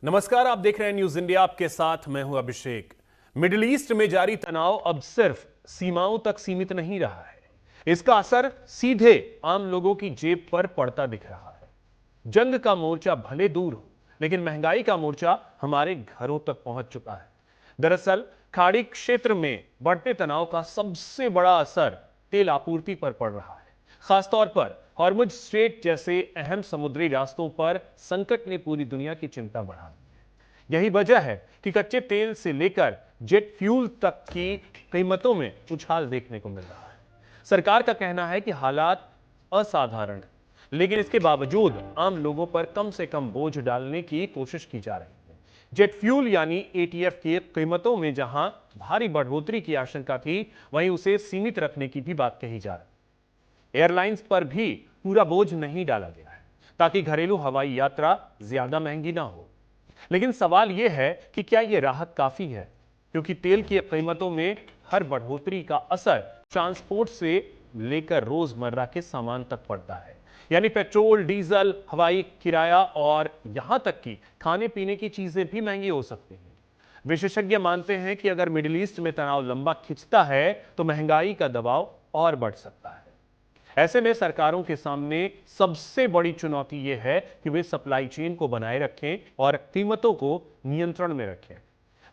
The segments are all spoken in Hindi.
नमस्कार, आप देख रहे हैं न्यूज इंडिया। आपके साथ मैं हूं अभिषेक। मिडिल ईस्ट में जारी तनाव अब सिर्फ सीमाओं तक सीमित नहीं रहा है, इसका असर सीधे आम लोगों की जेब पर पड़ता दिख रहा है। जंग का मोर्चा भले दूर हो, लेकिन महंगाई का मोर्चा हमारे घरों तक पहुंच चुका है। दरअसल खाड़ी क्षेत्र में बढ़ते तनाव का सबसे बड़ा असर तेल आपूर्ति पर पड़ रहा है। खासतौर पर हॉर्मुज स्ट्रेट जैसे अहम समुद्री रास्तों पर संकट ने पूरी दुनिया की चिंता बढ़ा दी है। यही वजह है कि कच्चे तेल से लेकर जेट फ्यूल तक की कीमतों में उछाल देखने को मिल रहा है। सरकार का कहना है कि हालात असाधारण है, लेकिन इसके बावजूद आम लोगों पर कम से कम बोझ डालने की कोशिश की जा रही है। जेट फ्यूल यानी एटीएफ की कीमतों में जहां भारी बढ़ोतरी की आशंका थी, वहीं उसे सीमित रखने की भी बात कही जा रही है। एयरलाइंस पर भी पूरा बोझ नहीं डाला गया है, ताकि घरेलू हवाई यात्रा ज्यादा महंगी ना हो। लेकिन सवाल यह है कि क्या यह राहत काफी है, क्योंकि तेल की कीमतों में हर बढ़ोतरी का असर ट्रांसपोर्ट से लेकर रोजमर्रा के सामान तक पड़ता है। यानी पेट्रोल, डीजल, हवाई किराया और यहां तक कि खाने पीने की चीजें भी महंगी हो सकती हैं। विशेषज्ञ मानते हैं कि अगर मिडिल ईस्ट में तनाव लंबा खिंचता है तो महंगाई का दबाव और बढ़ सकता है। ऐसे में सरकारों के सामने सबसे बड़ी चुनौती यह है कि वे सप्लाई चेन को बनाए रखें और कीमतों को नियंत्रण में रखें।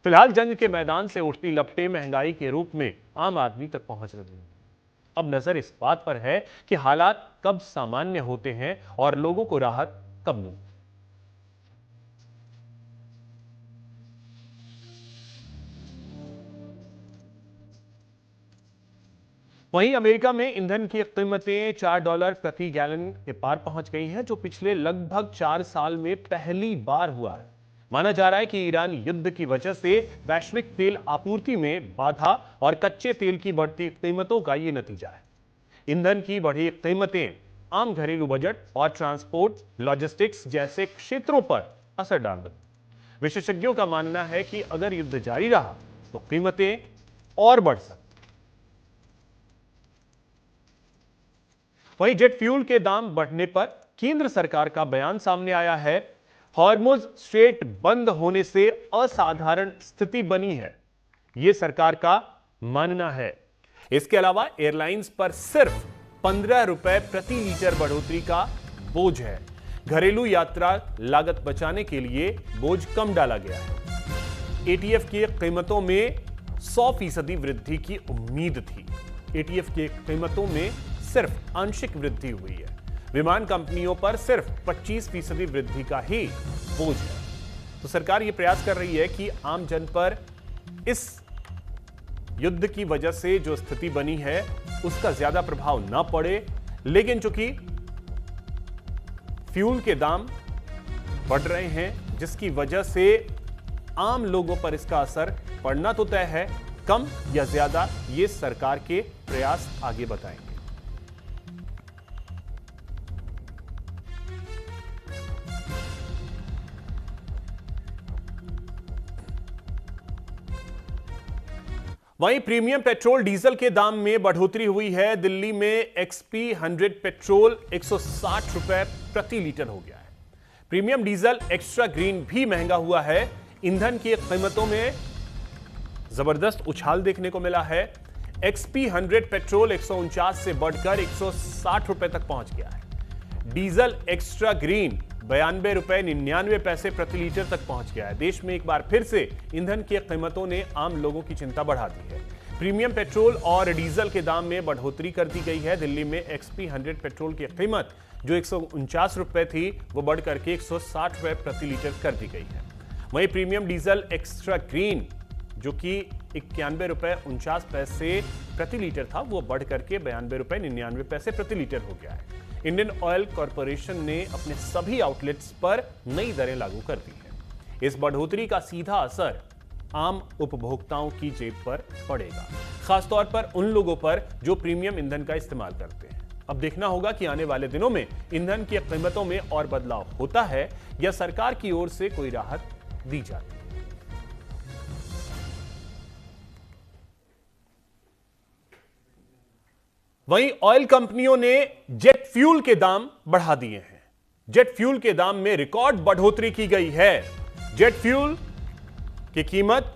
फिलहाल जंग के मैदान से उठती लपटें महंगाई के रूप में आम आदमी तक पहुंच रही हैं। अब नजर इस बात पर है कि हालात कब सामान्य होते हैं और लोगों को राहत कब मिलती है। वहीं अमेरिका में ईंधन की कीमतें $4 प्रति गैलन के पार पहुंच गई हैं, जो पिछले लगभग 4 साल में पहली बार हुआ है। माना जा रहा है कि ईरान युद्ध की वजह से वैश्विक तेल आपूर्ति में बाधा और कच्चे तेल की बढ़ती कीमतों का यह नतीजा है। ईंधन की बढ़ी कीमतें आम घरेलू बजट और ट्रांसपोर्ट, लॉजिस्टिक्स जैसे क्षेत्रों पर असर डाल रही हैं। विशेषज्ञों का मानना है कि अगर युद्ध जारी रहा तो कीमतें और बढ़ सकती। वहीं जेट फ्यूल के दाम बढ़ने पर केंद्र सरकार का बयान सामने आया है। हॉर्मुज स्ट्रेट बंद होने से असाधारण स्थिति बनी है, यह सरकार का मानना है। इसके अलावा एयरलाइंस पर सिर्फ 15 रुपए प्रति लीटर बढ़ोतरी का बोझ है। घरेलू यात्रा लागत बचाने के लिए बोझ कम डाला गया है। एटीएफ की कीमतों में 100% वृद्धि की उम्मीद थी। एटीएफ की कीमतों में सिर्फ आंशिक वृद्धि हुई है। विमान कंपनियों पर सिर्फ 25% वृद्धि का ही बोझ है। तो सरकार यह प्रयास कर रही है कि आम जन पर इस युद्ध की वजह से जो स्थिति बनी है उसका ज्यादा प्रभाव ना पड़े, लेकिन चूंकि फ्यूल के दाम बढ़ रहे हैं, जिसकी वजह से आम लोगों पर इसका असर पड़ना तो तय है। कम या ज्यादा ये सरकार के प्रयास आगे बताएंगे। वहीं प्रीमियम पेट्रोल डीजल के दाम में बढ़ोतरी हुई है। दिल्ली में एक्सपी 100 पेट्रोल 160 रुपए प्रति लीटर हो गया है। प्रीमियम डीजल एक्स्ट्रा ग्रीन भी महंगा हुआ है। ईंधन की कीमतों में जबरदस्त उछाल देखने को मिला है। एक्सपी 100 पेट्रोल 149 से बढ़कर 160 रुपए तक पहुंच गया है। डीजल एक्स्ट्रा ग्रीन 92 रुपए 99 पैसे प्रति लीटर तक पहुंच गया है। देश में एक बार फिर से ईंधन की कीमतों ने आम लोगों की चिंता बढ़ा दी है। प्रीमियम पेट्रोल और डीजल के दाम में बढ़ोतरी कर दी गई है। दिल्ली में एक्सपी 100 पेट्रोल की कीमत जो 149 रुपए थी, वो बढ़कर के 160 रुपए प्रति लीटर कर दी गई है। वहीं प्रीमियम डीजल एक्स्ट्रा ग्रीन जो कि 91 रुपए 49 पैसे प्रति लीटर था, वो बढ़कर के 92 रुपए 99 पैसे प्रति लीटर हो गया है। इंडियन ऑयल कॉरपोरेशन ने अपने सभी आउटलेट्स पर नई दरें लागू कर दी है। इस बढ़ोतरी का सीधा असर आम उपभोक्ताओं की जेब पर पड़ेगा, खासतौर पर उन लोगों पर जो प्रीमियम ईंधन का इस्तेमाल करते हैं। अब देखना होगा कि आने वाले दिनों में ईंधन की कीमतों में और बदलाव होता है या सरकार की ओर से कोई राहत दी जाती है। वहीं ऑयल कंपनियों ने जेट फ्यूल के दाम बढ़ा दिए हैं। जेट फ्यूल के दाम में रिकॉर्ड बढ़ोतरी की गई है। जेट फ्यूल की कीमत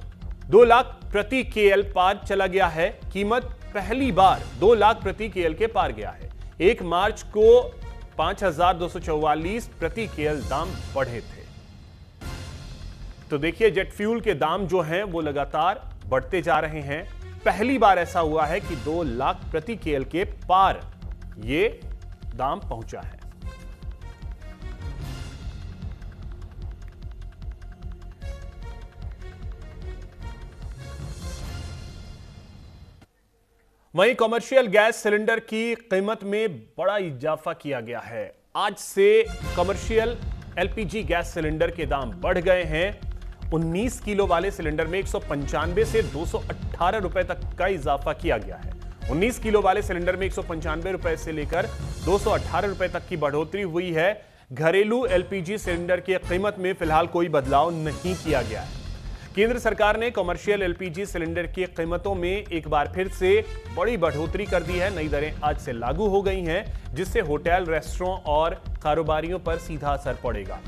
2 लाख प्रति केएल पार चला गया है। कीमत पहली बार 2 लाख प्रति केएल के पार गया है। 1 मार्च को 5,244 प्रति केएल दाम बढ़े थे। तो देखिए, जेट फ्यूल के दाम जो हैं वो लगातार बढ़ते जा रहे हैं। पहली बार ऐसा हुआ है कि 2 लाख प्रति केएल के पार ये दाम पहुंचा है। वहीं कमर्शियल गैस सिलेंडर की कीमत में बड़ा इजाफा किया गया है। आज से कमर्शियल एलपीजी गैस सिलेंडर के दाम बढ़ गए हैं। 19 किलो वाले सिलेंडर में 195 से 218 रुपए तक का इजाफा किया गया है। 19 किलो वाले सिलेंडर में 195 रुपए से लेकर 218 रुपए तक की बढ़ोतरी हुई है। घरेलू एलपीजी सिलेंडर की कीमत में फिलहाल कोई बदलाव नहीं किया गया है। केंद्र सरकार ने कमर्शियल एलपीजी सिलेंडर की कीमतों में एक बार फिर से बड़ी बढ़ोतरी कर दी है। नई दरें आज से लागू हो गई हैं, जिससे होटल, रेस्टोरेंट और कारोबारियों पर सीधा असर पड़ेगा।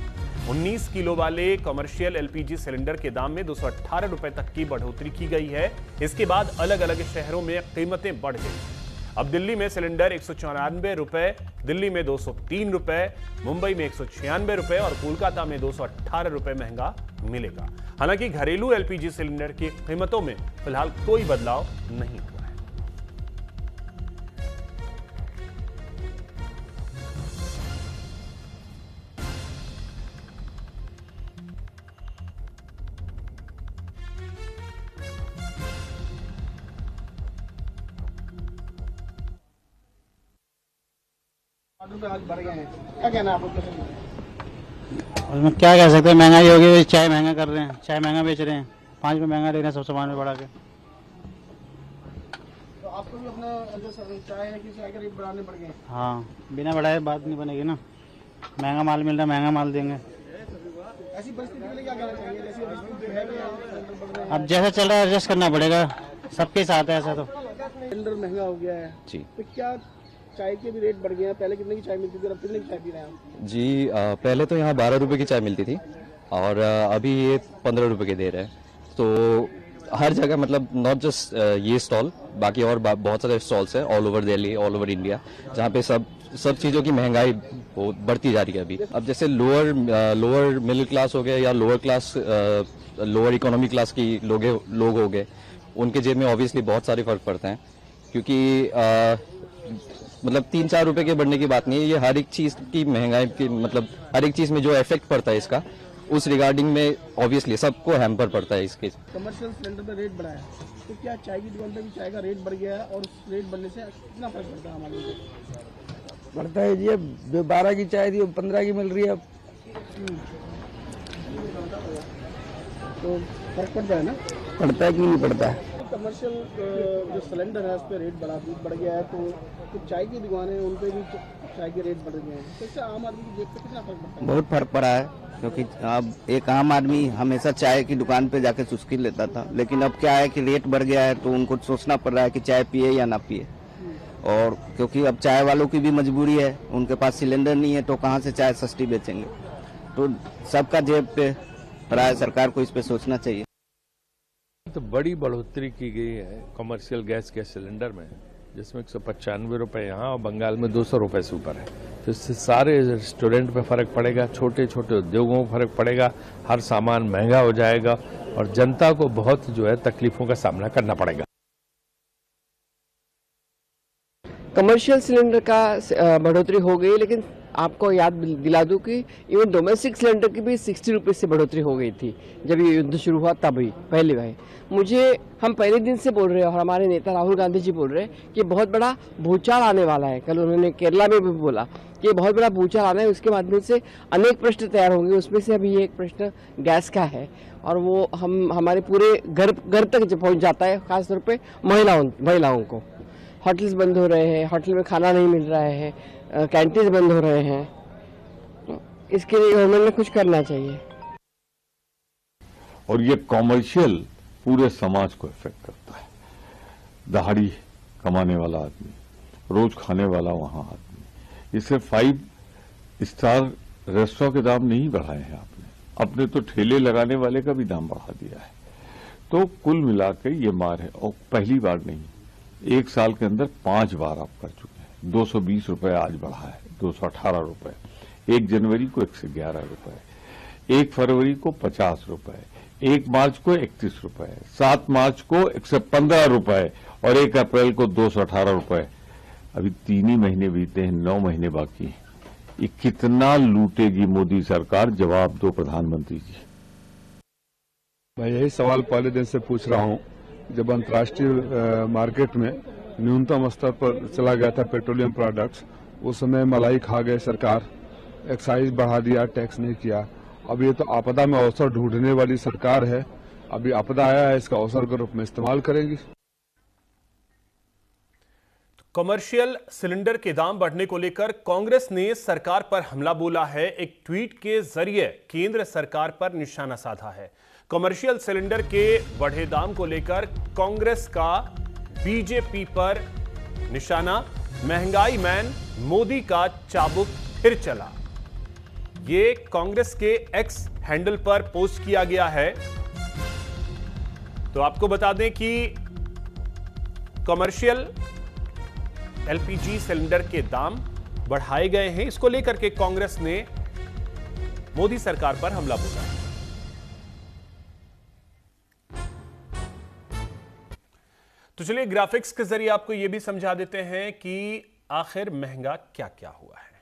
19 किलो वाले कमर्शियल एलपीजी सिलेंडर के दाम में 218 रुपए तक की बढ़ोतरी की गई है। इसके बाद अलग अलग शहरों में कीमतें बढ़ गई। अब दिल्ली में सिलेंडर 194 रुपए, दिल्ली में 203 रुपए, मुंबई में 196 रुपए और कोलकाता में 218 रुपए महंगा मिलेगा। हालांकि घरेलू एलपीजी सिलेंडर की कीमतों में फिलहाल कोई बदलाव नहीं हुआ है। आज बढ़ गए हैं, क्या कहना है आपको? उसमें क्या कह सकते हैं, महंगाई हो गई, चाय महंगा कर रहे हैं, चाय महंगा बेच रहे हैं, 5 रुपये महंगा ले रहे हैं सब सामान में बढ़ा के। तो आपको भी अपना जो चाय है कि चाय का रेट बढ़ाने पड़ गए? हाँ, बिना बढ़ाए बात नहीं बनेगी ना। महंगा माल मिल रहा है, महंगा माल देंगे। ऐसी परिस्थिति के लिए क्या कहना चाहिए? जैसे है अब जैसा चल रहा है एडजस्ट करना पड़ेगा, सबके साथ है ऐसा। तो सिलेंडर महंगा हो गया है जी, तो क्या चाय के भी रेट बढ़ गए हैं? पहले कितने की चाय मिलती थी और अब कितने की चाय पी रहे हैं आप? जी पहले तो यहाँ 12 रुपए की चाय मिलती थी और अभी ये 15 रुपए के दे रहे हैं। तो हर जगह मतलब नॉट जस्ट ये स्टॉल, बाकी और बहुत सारे स्टॉल्स हैं all over Delhi, all over India, जहाँ पे सब चीज़ों की महंगाई बढ़ती जा रही है अभी। अब जैसे लोअर मिडिल क्लास हो गए या lower class, lower economy class की लोग हो गए, उनके जेब में ऑब्वियसली बहुत सारे फर्क पड़ते हैं, क्योंकि मतलब 3-4 रुपए के बढ़ने की बात नहीं है। ये हर एक चीज की महंगाई की, मतलब हर एक चीज में जो इफेक्ट पड़ता है इसका, उस रिगार्डिंग में ऑब्वियसली सबको हैम्पर पड़ता है इसके। कमर्शियल सिलेंडर पे रेट बढ़ा है, तो क्या चाय की दुकान पे भी चाय का रेट बढ़ गया है और उस रेट बढ़ने से कितना फर्क पड़ता है हमारे लिए? पड़ता है जी। जो 12 की चाय थी वो 15 की मिल रही है अब। तो फर्क पड़ता है ना? पड़ता है कि नहीं पड़ता है? कमर्शियल जो सिलेंडर है उस पर रेट बढ़ गया है, तो चाय की दुकानें हैं उन पर भी चाय के रेट बढ़ गए हैं, तो इससे आम आदमी की जेब पे कितना फर्क पड़ता है? बहुत फर्क पड़ा है, क्योंकि अब एक आम आदमी हमेशा चाय की दुकान पे जाके चुस्की लेता था, लेकिन अब क्या है कि रेट बढ़ गया है तो उनको सोचना पड़ रहा है कि चाय पिए या ना पिए। और क्योंकि अब चाय वालों की भी मजबूरी है, उनके पास सिलेंडर नहीं है तो कहाँ से चाय सस्ती बेचेंगे। तो सबका जेब पे पड़ा है, सरकार को इस पे सोचना चाहिए। तो बड़ी बढ़ोतरी की गई है कमर्शियल गैस के सिलेंडर में, जिसमें 195 रुपए यहाँ और बंगाल में 200 रुपए से ऊपर है। तो इससे सारे रेस्टोरेंट पे फर्क पड़ेगा, छोटे छोटे उद्योगों में फर्क पड़ेगा, हर सामान महंगा हो जाएगा और जनता को बहुत जो है तकलीफों का सामना करना पड़ेगा। कमर्शियल सिलेंडर का बढ़ोतरी हो गई, लेकिन आपको याद दिला दूं कि इवन डोमेस्टिक सिलेंडर की भी 60 रुपये से बढ़ोतरी हो गई थी जब ये युद्ध शुरू हुआ, तभी पहली बार। हम पहले दिन से बोल रहे हैं और हमारे नेता राहुल गांधी जी बोल रहे हैं कि बहुत बड़ा भूचाल आने वाला है। कल उन्होंने केरला में भी बोला कि बहुत बड़ा भूचाल आना है, उसके माध्यम से अनेक प्रश्न तैयार होंगे। उसमें से अभी एक प्रश्न गैस का है और वो हमारे पूरे घर तक जब पहुँच जाता है, खासतौर पर महिलाओं को। होटल्स बंद हो रहे हैं, होटल में खाना नहीं मिल रहा है, कैंटीन बंद हो रहे हैं, तो इसके लिए गवर्नमेंट ने कुछ करना चाहिए। और ये कॉमर्शियल पूरे समाज को इफेक्ट करता है। दहाड़ी कमाने वाला आदमी, रोज खाने वाला वहां आदमी, ये सिर्फ 5 स्टार रेस्टोरेंट के दाम नहीं बढ़ाए हैं आपने, अपने तो ठेले लगाने वाले का भी दाम बढ़ा दिया है। तो कुल मिलाकर ये मार है, और पहली बार नहीं, एक साल के अंदर 5 बार आप कर चुके हैं। 220 रुपए आज बढ़ा है, 218 रुपए, 1 जनवरी को 111 रुपए, 1 फरवरी को 50 रुपए, 1 मार्च को 31 रुपए, 7 मार्च को 115 रुपए और 1 अप्रैल को 218 रुपए। अभी 3 ही महीने बीते हैं, 9 महीने बाकी हैं। ये कितना लूटेगी मोदी सरकार? जवाब दो प्रधानमंत्री जी। मैं यही सवाल पहले दिन से पूछ रहा हूं। जब अंतर्राष्ट्रीय मार्केट में न्यूनतम स्तर पर चला गया था पेट्रोलियम प्रोडक्ट्स, उस समय मलाई खा गए सरकार, एक्साइज बढ़ा दिया, टैक्स नहीं किया। अब ये तो आपदा में अवसर ढूंढने वाली सरकार है। अभी आपदा आया है, इसका अवसर के रूप में इस्तेमाल करेंगी। कमर्शियल सिलेंडर के दाम बढ़ने को लेकर कांग्रेस ने सरकार पर हमला बोला है। एक ट्वीट के जरिए केंद्र सरकार पर निशाना साधा है। कमर्शियल सिलेंडर के बढ़े दाम को लेकर कांग्रेस का बीजेपी पर निशाना। महंगाई मैन मोदी का चाबुक फिर चला। ये कांग्रेस के एक्स हैंडल पर पोस्ट किया गया है। तो आपको बता दें कि कमर्शियल एलपीजी सिलेंडर के दाम बढ़ाए गए हैं। इसको लेकर के कांग्रेस ने मोदी सरकार पर हमला बोला है। तो चलिए ग्राफिक्स के जरिए आपको यह भी समझा देते हैं कि आखिर महंगा क्या क्या हुआ है।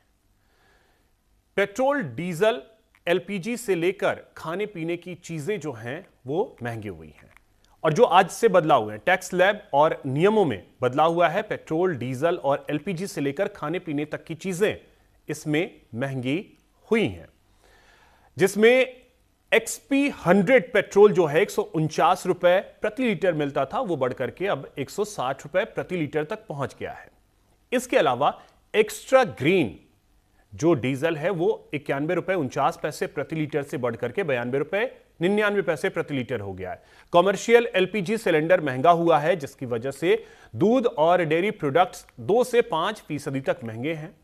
पेट्रोल, डीजल, एलपीजी से लेकर खाने पीने की चीजें जो हैं वो महंगी हुई हैं। और जो आज से बदलाव हुए हैं, टैक्स स्लैब और नियमों में बदलाव हुआ है। पेट्रोल, डीजल और एलपीजी से लेकर खाने पीने तक की चीजें इसमें महंगी हुई हैं, जिसमें XP 100 पेट्रोल जो है 149 रुपए प्रति लीटर मिलता था, वो बढ़कर के अब 160 रुपए प्रति लीटर तक पहुंच गया है। इसके अलावा एक्स्ट्रा ग्रीन जो डीजल है वो 91 रुपए 49 पैसे प्रति लीटर से बढ़कर के 92 रुपए 99 पैसे प्रति लीटर हो गया है। कमर्शियल एलपीजी सिलेंडर महंगा हुआ है, जिसकी वजह से दूध और डेयरी प्रोडक्ट्स 2 से 5% तक महंगे हैं।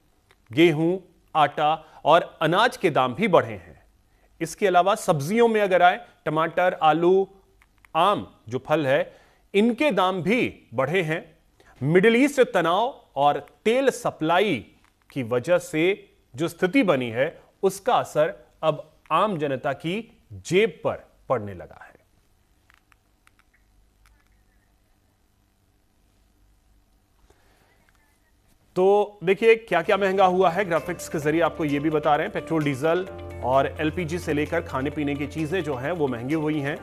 गेहूं, आटा और अनाज के दाम भी बढ़े हैं। इसके अलावा सब्जियों में अगर आए, टमाटर, आलू, आम जो फल है, इनके दाम भी बढ़े हैं। मिडिल ईस्ट तनाव और तेल सप्लाई की वजह से जो स्थिति बनी है, उसका असर अब आम जनता की जेब पर पड़ने लगा है। तो देखिए क्या क्या महंगा हुआ है। ग्राफिक्स के जरिए आपको यह भी बता रहे हैं। पेट्रोल, डीजल और एलपीजी से लेकर खाने पीने की चीजें जो हैं वो महंगी हुई हैं।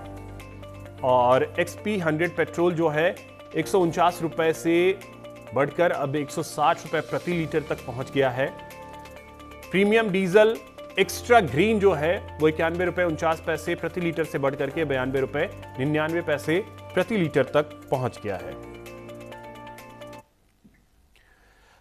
और XP 100 पेट्रोल जो है 149 रुपए से बढ़कर अब 160 रुपए प्रति लीटर तक पहुंच गया है। प्रीमियम डीजल एक्स्ट्रा ग्रीन जो है वो 91 रुपए 49 पैसे प्रति लीटर से बढ़कर के 92 रुपए 99 पैसे प्रति लीटर तक पहुंच गया है।